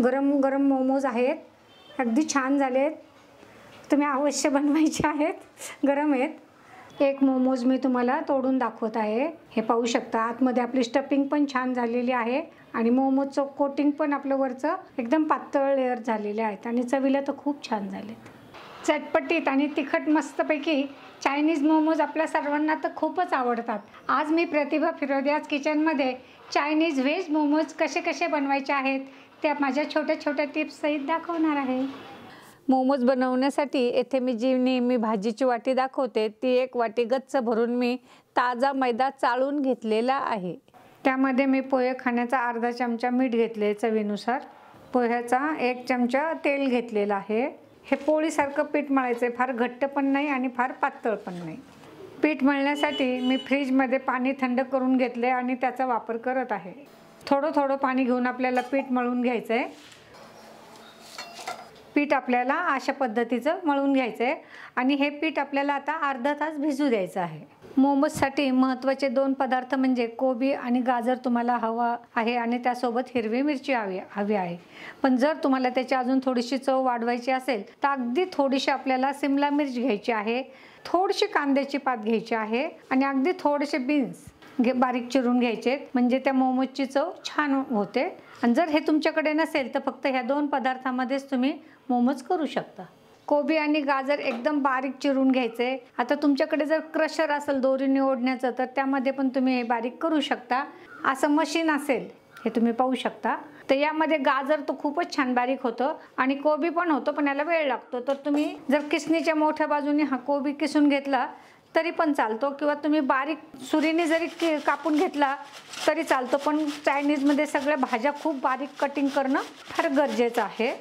गरम गरम मोमोज आहेत, अगदी छान झालेत. तुम्ही अवश्य बनवायचे आहेत, गरम आहेत. एक मोमोज मी तुम्हाला तोडून दाखवत आहे. हे पाहू शकता, आतमध्ये आपली स्टफिंग पण छान झालेली आहे आणि मोमोजचं कोटिंग पण आपलं वरचं एकदम पातळ लेअर झालेले आहेत आणि चवीला तर खूप छान झालेत. चटपटीत आणि तिखट मस्तपैकी चायनीज मोमोज आपल्या सर्वांना तर खूपच आवडतात. आज मी प्रतिभा फिरोदियाज किचनमध्ये चायनीज व्हेज मोमोज कसे कसे बनवायचे आहेत ते माझ्या छोट्या छोट्या टिप्स सहित दाखवणार आहे. मोमोज बनवण्यासाठी येथे मी जी नेहमी भाजीची वाटी दाखवते ती एक वाटी गच्च भरून मी ताजा मैदा चाळून घेतलेला आहे. त्यामध्ये मी पोहे खाण्याचा अर्धा चमचा मीठ घेतले चवीनुसार. पोह्याचा 1 चमचा तेल घेतलेला आहे. हे पोळीसारखं पीठ मळायचं आहे, फार घट्ट पण नाही आणि फार पातळ पण नाही. पीठ मळण्यासाठी मी फ्रीजमध्ये पाणी थंड करून घेतले आणि त्याचा वापर करत आहे. थोडं थोडं पाणी घेऊन आपल्याला पीठ मळून घ्यायचं आहे. पीठ आपल्याला अशा पद्धतीचं मळून घ्यायचं आहे आणि हे पीठ आपल्याला आता अर्धा तास भिजू द्यायचं आहे. मोमोजसाठी महत्त्वाचे 2 पदार्थ म्हणजे कोबी आणि गाजर तुम्हाला हवा आहे आणि त्यासोबत हिरवी मिरची हवी आहे. पण जर तुम्हाला त्याची अजून थोडीशी चव वाढवायची असेल तर अगदी थोडीशी आपल्याला सिमला मिर्च घ्यायची आहे, थोडीशी कांद्याची पात घ्यायची आहे आणि अगदी थोडेसे बीन्स बारीक चिरून घ्यायचे, म्हणजे त्या मोमोजची चव छान होते. आणि जर हे तुमच्याकडे नसेल तर फक्त ह्या 2 पदार्थांमध्येच तुम्ही मोमोज करू शकता. कोबी आणि गाजर एकदम बारीक चिरून घ्यायचे. आता तुमच्याकडे जर क्रशर असेल दोरीने ओढण्याचं तर त्यामध्ये पण तुम्ही हे बारीक करू शकता. असं मशीन असेल हे तुम्ही पाहू शकता. तर यामध्ये गाजर तर खूपच छान बारीक होतं आणि कोबी पण होतं, पण याला वेळ लागतो. तर तुम्ही जर किसणीच्या मोठ्या बाजूने हा कोबी किसून घेतला तरी पण चालतो किंवा तुम्ही बारीक सुरीने जरी कापून घेतला तरी चालतो. पण चायनीजमध्ये सगळ्या भाज्या खूप बारीक कटिंग करणं फार गरजेचं आहे.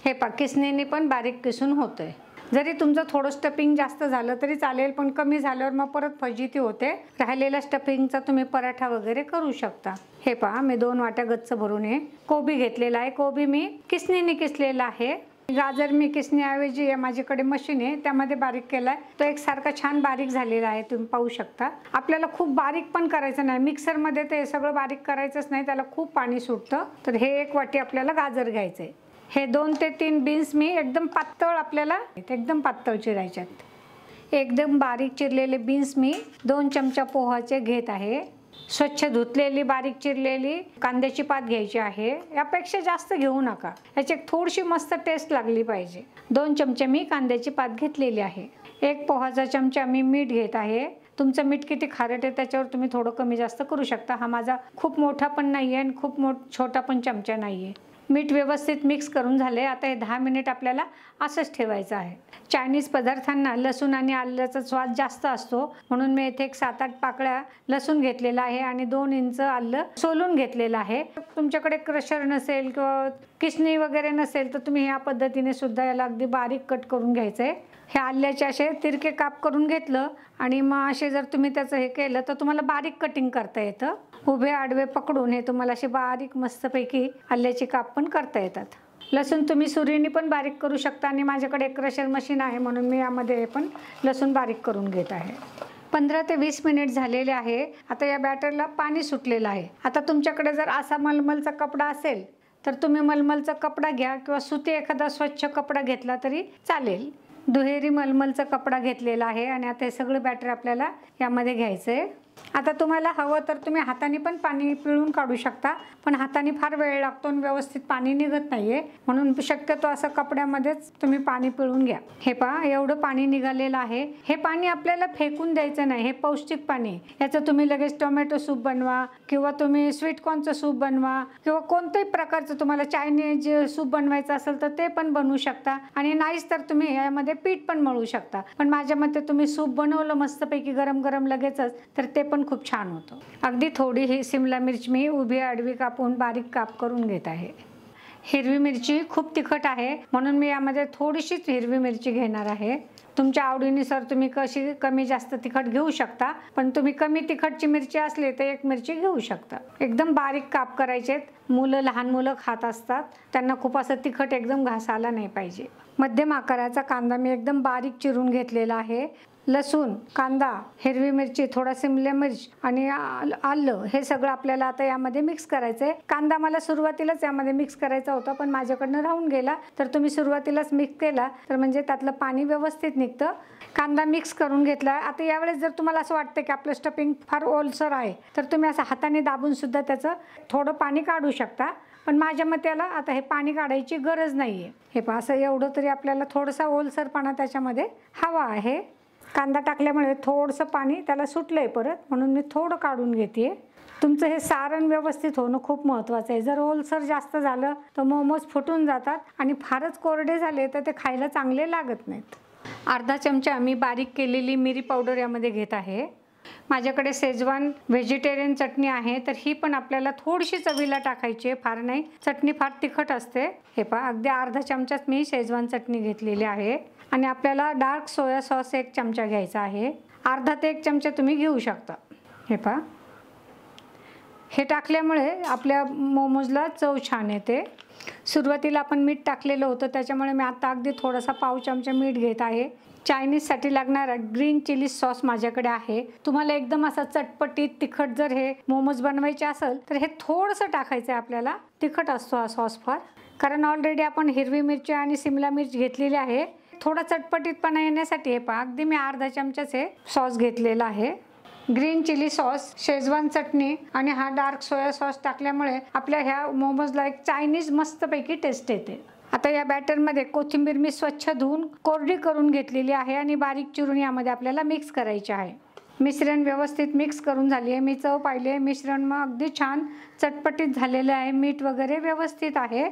हे किसणीने पण बारीक किसून होतंय. जरी तुमचं थोडं स्टफिंग जास्त झालं तरी चालेल, पण कमी झाल्यावर मग परत फजिती होते. राहिलेल्या स्टफिंगचा तुम्ही पराठा वगैरे करू शकता. हे पहा, मी 2 वाट्या गच्च भरून कोबी घेतलेला आहे. कोबी मी किसणीने किसलेला आहे. गाजर मी किसणीऐवजी माझ्याकडे मशीन आहे त्यामध्ये बारीक केलाय. तो एकसारखा छान बारीक झालेला आहे, तुम्ही पाहू शकता. आपल्याला खूप बारीक पण करायचं नाही, मिक्सरमध्ये ते सगळं बारीक करायचंच नाही, त्याला खूप पाणी सुटतं. तर हे 1 वाटी आपल्याला गाजर घ्यायचंय. हे 2 ते 3 बीन्स मी एकदम पातळ आपल्याला एकदम पातळ चिरायच्यात. एकदम बारीक चिरलेले बीन्स मी 2 चमचा पोहाचे घेत आहे. स्वच्छ धुतलेली बारीक चिरलेली कांद्याची पात घ्यायची आहे. यापेक्षा जास्त घेऊ नका, याची थोडीशी मस्त टेस्ट लागली पाहिजे. 2 चमचे मी कांद्याची पात घेतलेली आहे. 1 पोहाचा चमचा मी मीठ घेत आहे. तुमचं मीठ किती खारट आहे त्याच्यावर तुम्ही थोडं कमी जास्त करू शकता. हा माझा खूप मोठा पण नाही आहे आणि खूप छोटा पण चमचा नाही आहे. मीठ व्यवस्थित मिक्स करून झाले. आता हे 10 मिनिट आपल्याला असंच ठेवायचं आहे. चायनीज पदार्थांना लसूण आणि आल्याचा स्वाद जास्त असतो, म्हणून मी इथे 7-8 पाकळ्या लसूण घेतलेला आहे आणि 2 इंच आलं सोलून घेतलेलं आहे. तुमच्याकडे क्रशर नसेल किंवा किसणी वगैरे नसेल तर तुम्ही ह्या पद्धतीने सुद्धा याला अगदी बारीक कट करून घ्यायचं आहे. हे आल्याचे असे तिरके काप करून घेतलं आणि मग असे जर तुम्ही त्याचं हे केलं तर तुम्हाला बारीक कटिंग करता येतं. उभे आडवे पकडून हे तुम्हाला असे बारीक मस्तपैकी आल्याचे काप पण करता येतात. लसूण तुम्ही सुरीने पण बारीक करू शकता आणि माझ्याकडे क्रशर मशीन आहे म्हणून मी यामध्ये पण लसूण बारीक करून घेत आहे. 15 ते 20 मिनिट झालेले आहे. आता या बॅटरला पाणी सुटलेलं आहे. आता तुमच्याकडे जर असा मलमलचा कपडा असेल तर तुम्ही मलमलचा कपडा घ्या किंवा सुती एखादा स्वच्छ कपडा घेतला तरी चालेल. दुहेरी मलमलचा कपडा घेतलेला आहे आणि आता हे सगळं बॅटर आपल्याला यामध्ये घ्यायचं आहे. आता तुम्हाला हवं तर तुम्ही हाताने पण पाणी पिळून काढू शकता, पण हाताने फार वेळ लागतो आणि व्यवस्थित पाणी निघत नाहीये, म्हणून शक्यतो असं कपड्यामध्येच तुम्ही पाणी पिळून घ्या. हे पहा, एवढं पाणी निघालेलं आहे. हे पाणी आपल्याला फेकून द्यायचं नाही, हे पौष्टिक पाणी. याचं तुम्ही लगेच टोमॅटो सूप बनवा किंवा तुम्ही स्वीट कॉर्नचं सूप बनवा किंवा कोणत्याही प्रकारचं तुम्हाला चायनीज सूप बनवायचं असेल तर ते पण बनवू शकता. आणि नाहीच तर तुम्ही यामध्ये पीठ पण मळू शकता. पण माझ्या मते तुम्ही सूप बनवलं मस्तपैकी गरम गरम लगेचच तर ते पण खूप छान होतं. अगदी थोडी ही सिमला मिरची मी उभी आडवी कापून बारीक काप करून घेत आहे. हिरवी मिरची खूप तिखट आहे म्हणून मी यामध्ये थोडीशीच हिरवी मिरची घेणार आहे. तुमच्या आवडीनुसार तुम्ही कशी कमी जास्त तिखट घेऊ शकता, पण तुम्ही कमी तिखटची मिरची असली तर 1 मिरची घेऊ शकता. एकदम बारीक काप करायचे. लहान मुलं खात असतात, त्यांना खूप असं तिखट एकदम घास आला नाही पाहिजे. मध्यम आकाराचा कांदा मी एकदम बारीक चिरून घेतलेला आहे. लसूण, कांदा, हिरवी मिरची, थोडा शिमला मिर्च आणि आलं हे सगळं आपल्याला आता यामध्ये मिक्स करायचं आहे. कांदा मला सुरुवातीलाच यामध्ये मिक्स करायचा होता पण माझ्याकडनं राहून गेला, तर तुम्ही सुरुवातीलाच मिक्स केला तर म्हणजे त्यातलं पाणी व्यवस्थित निघतं. कांदा मिक्स करून घेतला. आता यावेळेस जर तुम्हाला असं वाटतं की आपलं स्टफिंग फार ओलसर आहे तर तुम्ही असं हाताने दाबून सुद्धा त्याचं थोडं पाणी काढू शकता, पण माझ्या मतेला आता हे पाणी काढायची गरज नाही आहे. हे पहा, असं एवढं तरी आपल्याला थोडंसं ओलसरपणा त्याच्यामध्ये हवा आहे. कांदा टाकल्यामुळे थोडंसं पाणी त्याला सुटलं आहे परत, म्हणून मी थोडं काढून घेते. तुमचं हे सारण व्यवस्थित होणं खूप महत्त्वाचं आहे. जर ओलसर जास्त झालं तर मोमोज फुटून जातात आणि फारच कोरडे झाले तर ते खायला चांगले लागत नाहीत. अर्धा चमचा मी बारीक केलेली मिरी पावडर यामध्ये घेत आहे. माझ्याकडे शेजवान व्हेजिटेरियन चटणी आहे, तर ही पण आपल्याला थोडीशी चवीला टाकायची आहे, फार नाही. चटणी फार तिखट असते. हे पहा, अगदी अर्धा चमचाच मी शेजवान चटणी घेतलेली आहे. आणि आपल्याला डार्क सोया सॉस 1 चमचा घ्यायचा आहे. अर्धा ते 1 चमचा तुम्ही घेऊ शकता. हे पहा, हे टाकल्यामुळे आपल्या मोमोजला चव छान येते. सुरुवातीला आपण मीठ टाकलेलं होतं त्याच्यामुळे मी आता अगदी थोडासा पाव चमचा मीठ घेत आहे. चायनीजसाठी लागणारा ग्रीन चिली सॉस माझ्याकडे आहे. तुम्हाला एकदम असा चटपटीत तिखट जर हे मोमोज बनवायचे असेल तर हे थोडंसं टाकायचं आहे आपल्याला. तिखट असतो हा सॉस फार, कारण ऑलरेडी आपण हिरवी मिरची आणि शिमला मिर्च घेतलेली आहे. थोडा चटपटीतपणा येण्यासाठी हे पहा, अगदी मी अर्धा चमचाच हे सॉस घेतलेला आहे. ग्रीन चिली सॉस, शेजवान चटणी आणि हा डार्क सोया सॉस टाकल्यामुळे आपल्या ह्या मोमोजला एक चायनीज मस्तपैकी टेस्ट येते. आता या बॅटरमध्ये कोथिंबीर मी स्वच्छ धुवून कोरडी करून घेतलेली आहे आणि बारीक चिरून यामध्ये आपल्याला मिक्स करायचे आहे. मिश्रण व्यवस्थित मिक्स करून झाली आहे. मी चव पाहिली आहे. मिश्रण मग अगदी छान चटपटीत झालेलं आहे. मीठ वगैरे व्यवस्थित आहे.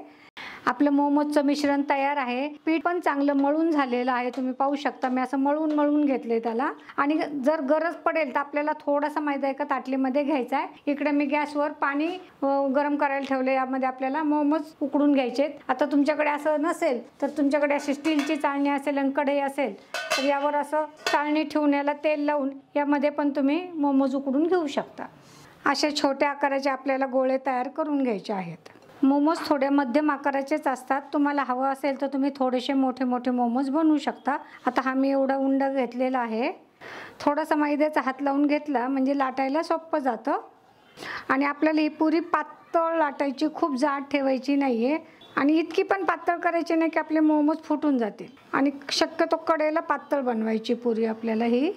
आपलं मोमोजचं मिश्रण तयार आहे. पीठ पण चांगलं मळून झालेलं आहे. तुम्ही पाहू शकता मी असं मळून घेतले त्याला. आणि जर गरज पडेल तर आपल्याला थोडासा मैदा एका ताटलीमध्ये घ्यायचा आहे. इकडे मी गॅसवर पाणी गरम करायला ठेवले. यामध्ये आपल्याला मोमोज उकडून घ्यायचे. आता तुमच्याकडे असं नसेल तर तुमच्याकडे अशी स्टीलची चाळणी असेल आणि कढई असेल तर यावर असं चाळणी ठेवून याला तेल लावून यामध्ये पण तुम्ही मोमोज उकडून घेऊ शकता. अशा छोट्या आकाराचे आपल्याला गोळे तयार करून घ्यायचे आहेत. मोमोज थोडे मध्यम आकाराचेच असतात. तुम्हाला हवं असेल तर तुम्ही थोडेसे मोठे मोठे मोमोज बनवू शकता. आता हा मी एवढा उंडा घेतलेला आहे. थोडासा मैद्याचा हात लावून घेतला म्हणजे लाटायला सोपं जातं. आणि आपल्याला ही पुरी पातळ लाटायची, खूप जाड ठेवायची नाही आहे आणि इतकी पण पातळ करायची नाही की आपले मोमोज फुटून जातील. आणि शक्यतो कडेला पातळ बनवायची पुरी आपल्याला ही.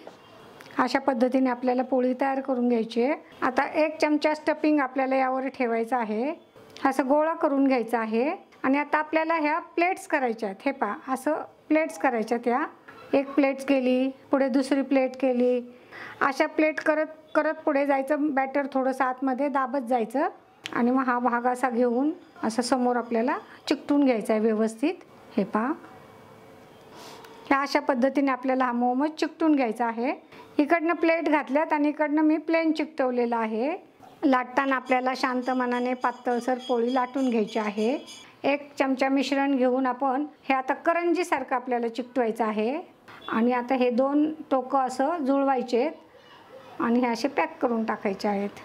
अशा पद्धतीने आपल्याला पोळी तयार करून घ्यायची आहे. आता 1 चमचा स्टफिंग आपल्याला यावर ठेवायचं आहे. असं गोळा करून घ्यायचा आहे. आणि आता आपल्याला ह्या प्लेट्स करायच्या आहेत. हे पहा, असं प्लेट्स करायच्या. त्या 1 प्लेट केली, पुढे दुसरी प्लेट केली. अशा प्लेट करत करत पुढे जायचं. बॅटर थोडंसं आतमध्ये दाबत जायचं आणि मग हा भाग असा घेऊन असं समोर आपल्याला चिकटून घ्यायचा आहे व्यवस्थित. हे पहा, ह्या अशा पद्धतीने आपल्याला हा मोमोज चिकटून घ्यायचा आहे. इकडनं प्लेट घातल्यात आणि इकडनं मी प्लेन चिकटवलेलं आहे. लाटताना आपल्याला शांत मनाने पातळसर पोळी लाटून घ्यायची आहे. 1 चमचा मिश्रण घेऊन आपण हे आता करंजीसारखं आपल्याला चिकटवायचं आहे. आणि आता हे 2 टोकं असं जुळवायचे आणि हे असे पॅक करून टाकायचे आहेत.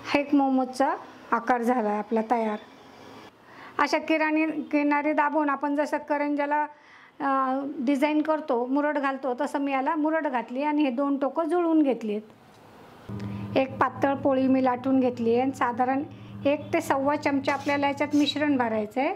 हा एक मोमोजचा आकार झाला आहे आपला तयार. अशा किनारी दाबून आपण जसं करंजाला डिझाईन करतो, मुरड घालतो, तसं मी याला मुरड घातली आणि हे 2 टोकं जुळवून घेतलीत. एक पातळ पोळी मी लाटून घेतली आहे. साधारण 1 ते 1.25 चमचा आपल्याला याच्यात मिश्रण भरायचं आहे.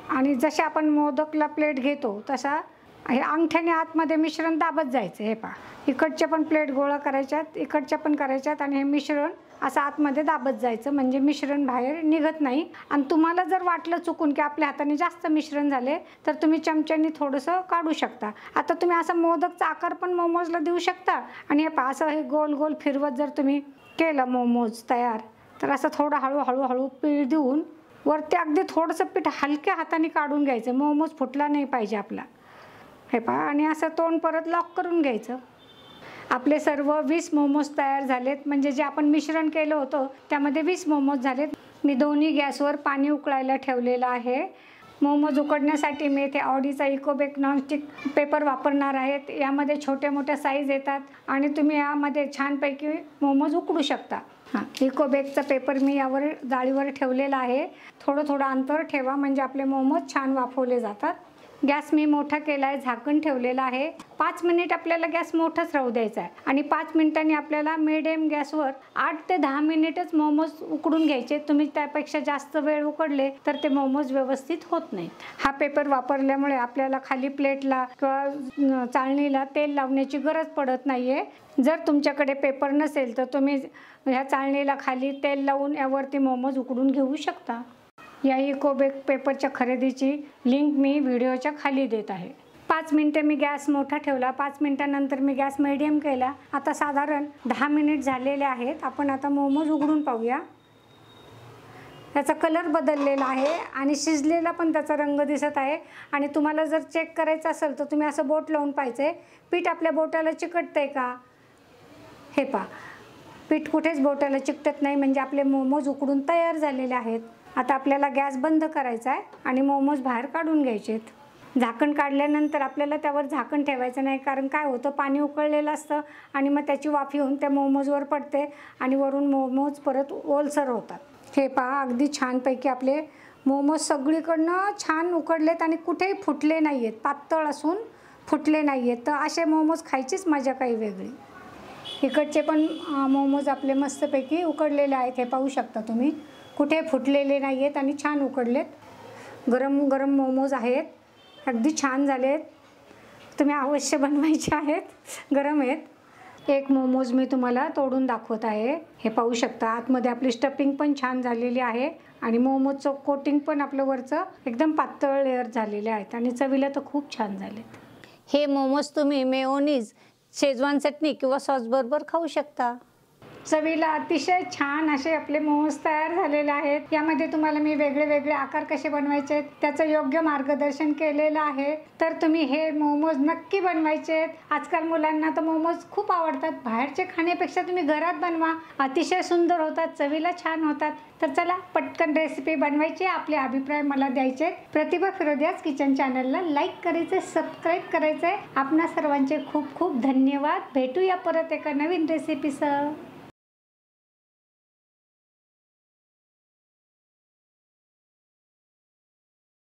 आणि जसे आपण मोदकला प्लेट घेतो तसा हे अंगठ्याने आतमध्ये मिश्रण दाबत जायचं. हे पहा, इकडच्या पण प्लेट गोळा करायच्यात, इकडच्या पण करायच्यात आणि हे मिश्रण असं आतमध्ये दाबत जायचं म्हणजे मिश्रण बाहेर निघत नाही. आणि तुम्हाला जर वाटलं चुकून की आपल्या हाताने जास्त मिश्रण झाले तर तुम्ही चमच्याने थोडंसं काढू शकता. आता तुम्ही असा मोदकचा आकार पण मोमोजला देऊ शकता. आणि हे पहा, असं हे गोल गोल फिरवत जर तुम्ही केलं मोमोज तयार तर असं थोडं हळूहळू पीठ देऊन वरती अगदी थोडंसं पीठ हलक्या हाताने काढून घ्यायचं. मोमोज फुटला नाही पाहिजे आपला. हे पहा, आणि असं तोंड परत लॉक करून घ्यायचं. आपले सर्व 20 मोमोज तयार झालेत. म्हणजे जे आपण मिश्रण केलं होतं त्यामध्ये 20 मोमोज झालेत. मी दोन्ही गॅसवर पाणी उकळायला ठेवलेलं आहे. मोमोज उकडण्यासाठी मी इथे ऑडीचा इकोबेक नॉनस्टिक पेपर वापरणार आहेत. यामध्ये छोट्या मोठ्या साईज येतात आणि तुम्ही यामध्ये छानपैकी मोमोज उकडू शकता. इकोबेकचा पेपर मी यावर जाळीवर ठेवलेला आहे. थोडं अंतर ठेवा म्हणजे आपले मोमोज छान वाफवले जातात. गॅस मी मोठा केला आहे, झाकण ठेवलेलं आहे. 5 मिनिट आपल्याला गॅस मोठाच राहू द्यायचा आहे आणि 5 मिनिटांनी आपल्याला मिडियम गॅसवर 8 ते 10 मिनिटच मोमोज उकडून घ्यायचे. तुम्ही त्यापेक्षा जास्त वेळ उकडले तर ते मोमोज व्यवस्थित होत नाहीत. हा पेपर वापरल्यामुळे आपल्याला खाली प्लेटला किंवा चाळणीला तेल लावण्याची गरज पडत नाही आहे. जर तुमच्याकडे पेपर नसेल तर तुम्ही ह्या चाळणीला खाली तेल लावून यावरती मोमोज उकडून घेऊ शकता. या इको बेक पेपरच्या खरेदीची लिंक मी व्हिडिओच्या खाली देत आहे. 5 मिनिटे मी गॅस मोठा ठेवला. 5 मिनिटांनंतर मी गॅस मीडियम केला. आता साधारण 10 मिनिट झालेले आहेत. आपण आता मोमोज उघडून पाहूया. त्याचा कलर बदललेला आहे आणि शिजलेला पण त्याचा रंग दिसत आहे. आणि तुम्हाला जर चेक करायचं असेल तर तुम्ही असं बोट लावून पाहिजे पीठ आपल्या बोटाला चिकटतंय का. हे पहा, पीठ कुठेच बोटाला चिकटत नाही, म्हणजे आपले मोमोज उकडून तयार झालेले आहेत. आता आपल्याला गॅस बंद करायचा आहे आणि मोमोज बाहेर काढून घ्यायचेत. झाकण काढल्यानंतर आपल्याला त्यावर झाकण ठेवायचं नाही, कारण काय होतं, पाणी उकळलेलं असतं आणि मग त्याची वाफ येऊन त्या मोमोजवर पडते आणि वरून मोमोज परत ओलसर होतात. हे पहा, अगदी छानपैकी आपले मोमोज सगळीकडनं छान उकडलेत आणि कुठेही फुटले नाही आहेत. पातळ असून फुटले नाही आहेत. तर असे मोमोज खायचीच मजा काही वेगळी. इकडचे पण मोमोज आपले मस्तपैकी उकडलेले आहेत. हे पाहू शकता तुम्ही, कुठे फुटलेले नाही आहेत आणि छान उकडलेत. गरम गरम मोमोज आहेत, अगदी छान झालेत. तुम्ही अवश्य बनवायचे आहेत, गरम आहेत. एक मोमोज मी तुम्हाला तोडून दाखवत आहे. हे पाहू शकता, आतमध्ये आपली स्टफिंग पण छान झालेली आहे आणि मोमोजचं कोटिंग पण आपलं वरचं एकदम पातळ लेअर झालेले आहेत आणि चवीला तर खूप छान झालेत. हे मोमोज तुम्ही मेयोनीज, शेजवान चटणी किंवा सॉसबरोबर खाऊ शकता. चवीला अतिशय छान असे आपले मोमोज तयार झालेले आहेत. यामध्ये तुम्हाला मी वेगळे वेगळे आकार कसे बनवायचे त्याचं योग्य मार्गदर्शन केलेलं आहे. तर तुम्ही हे मोमोज नक्की बनवायचे. आजकाल मुलांना तर मोमोज खूप आवडतात. बाहेरचे खाण्यापेक्षा तुम्ही घरात बनवा, अतिशय सुंदर होतात, चवीला छान होतात. तर चला, पटकन रेसिपी बनवायची, आपले अभिप्राय मला द्यायचे. प्रतिभा फिरोदियाज किचन चॅनलला लाईक करायचे, सबस्क्राईब करायचे. आपणा सर्वांचे खूप खूप धन्यवाद. भेटूया परत एका नवीन रेसिपीसह.